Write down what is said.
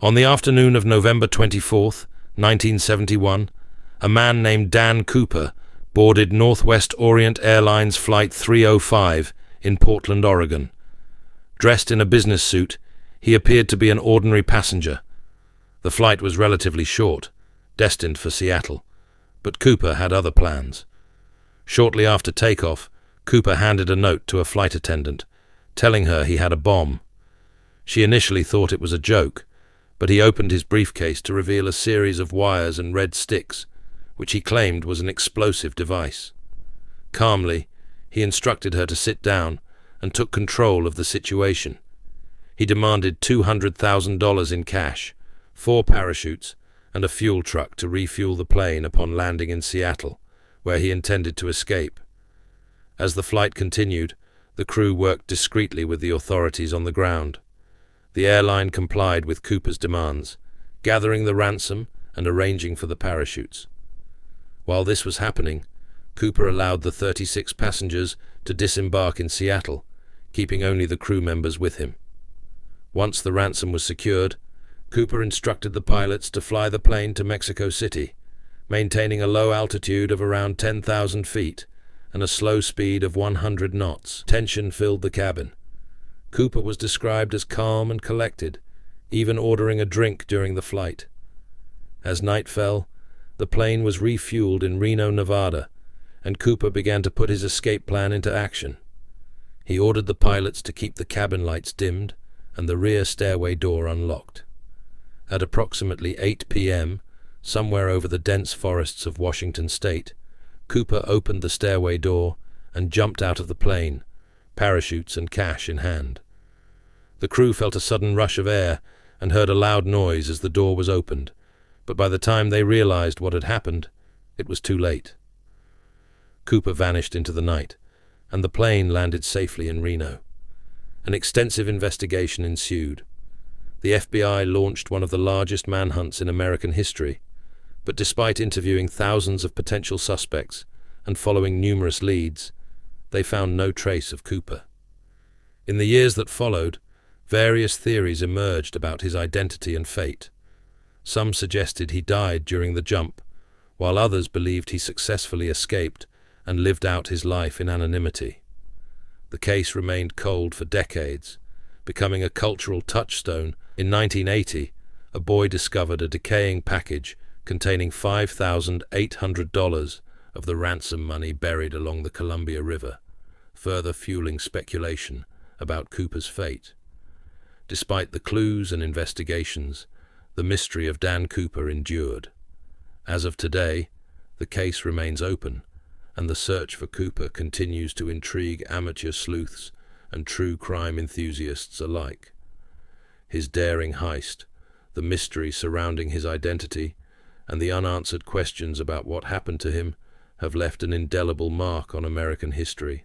On the afternoon of November 24th, 1971, a man named Dan Cooper boarded Northwest Orient Airlines Flight 305 in Portland, Oregon. Dressed in a business suit, he appeared to be an ordinary passenger. The flight was relatively short, destined for Seattle, but Cooper had other plans. Shortly after takeoff, Cooper handed a note to a flight attendant, telling her he had a bomb. She initially thought it was a joke, but he opened his briefcase to reveal a series of wires and red sticks, which he claimed was an explosive device. Calmly, he instructed her to sit down and took control of the situation. He demanded $200,000 in cash, 4 parachutes, and a fuel truck to refuel the plane upon landing in Seattle, where he intended to escape. As the flight continued, the crew worked discreetly with the authorities on the ground. The airline complied with Cooper's demands, gathering the ransom and arranging for the parachutes. While this was happening, Cooper allowed the 36 passengers to disembark in Seattle, keeping only the crew members with him. Once the ransom was secured, Cooper instructed the pilots to fly the plane to Mexico City, maintaining a low altitude of around 10,000 feet and a slow speed of 100 knots. Tension filled the cabin. Cooper was described as calm and collected, even ordering a drink during the flight. As night fell, the plane was refueled in Reno, Nevada, and Cooper began to put his escape plan into action. He ordered the pilots to keep the cabin lights dimmed and the rear stairway door unlocked. At approximately 8 p.m., somewhere over the dense forests of Washington state, Cooper opened the stairway door and jumped out of the plane, parachutes and cash in hand. The crew felt a sudden rush of air and heard a loud noise as the door was opened, but by the time they realized what had happened, it was too late. Cooper vanished into the night, and the plane landed safely in Reno. An extensive investigation ensued. The FBI launched one of the largest manhunts in American history, but despite interviewing thousands of potential suspects and following numerous leads, they found no trace of Cooper. In the years that followed, various theories emerged about his identity and fate. Some suggested he died during the jump, while others believed he successfully escaped and lived out his life in anonymity. The case remained cold for decades, becoming a cultural touchstone. In 1980, a boy discovered a decaying package containing $5,800 of the ransom money buried along the Columbia River, further fueling speculation about Cooper's fate. Despite the clues and investigations, the mystery of Dan Cooper endured. As of today, the case remains open, and the search for Cooper continues to intrigue amateur sleuths and true crime enthusiasts alike. His daring heist, the mystery surrounding his identity, and the unanswered questions about what happened to him have left an indelible mark on American history.